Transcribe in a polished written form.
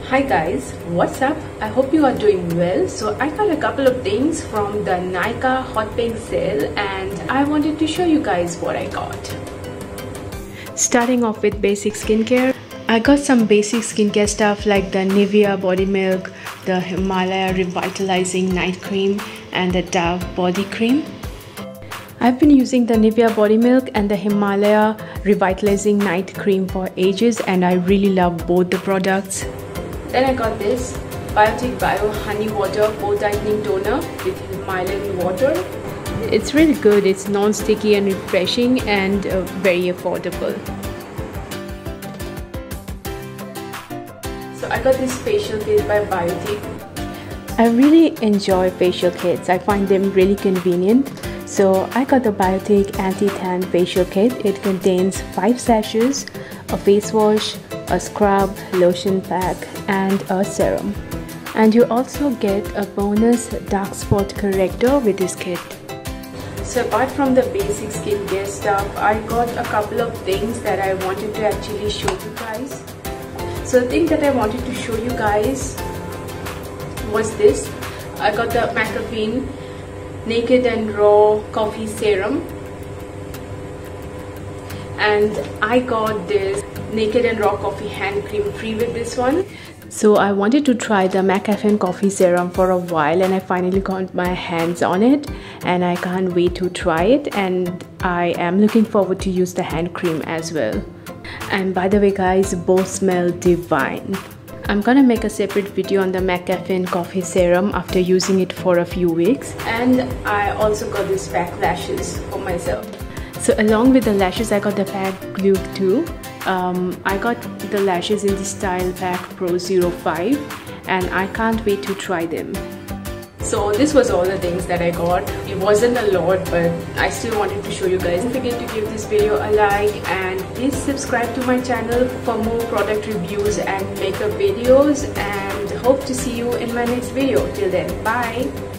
Hi guys, what's up? I hope you are doing well. So I got a couple of things from the Nykaa Hot Pink Sale and I wanted to show you guys what I got. Starting off with basic skincare, I got some basic skincare stuff like the Nivea Body Milk, the Himalaya Revitalizing Night Cream and the Dove Body Cream. I've been using the Nivea Body Milk and the Himalaya Revitalizing Night Cream for ages and I really love both the products. Then I got this Biotic Bio Honey Water Pore Tightening Toner with Himalayan water. It's really good, it's non-sticky and refreshing and very affordable. So I got this facial kit by Biotic. I really enjoy facial kits, I find them really convenient. So I got the Biotic Anti-Tan Facial Kit. It contains 5 sachets, a face wash, a scrub, lotion pack and a serum. And you also get a bonus dark spot corrector with this kit. So apart from the basic skincare stuff, I got a couple of things that I wanted to actually show you guys. So the thing that I wanted to show you guys was this. I got the caffinenaked&rawcoffeeserum and I got this caffinenaked&rawcoffeehandcream free with this one. So I wanted to try the Caffeine Coffee Serum for a while and I finally got my hands on it and I can't wait to try it, and I am looking forward to use the hand cream as well. And by the way guys, both smell divine. I'm gonna make a separate video on the Caffeine Coffee Serum after using it for a few weeks. And I also got these pack lashes for myself. So along with the lashes, I got the pack glue too. I got the lashes in the Style Pack Pro 05 and I can't wait to try them. So this was all the things that I got. It wasn't a lot, but I still wanted to show you guys. Don't forget to give this video a like and please subscribe to my channel for more product reviews and makeup videos, and hope to see you in my next video. Till then, bye.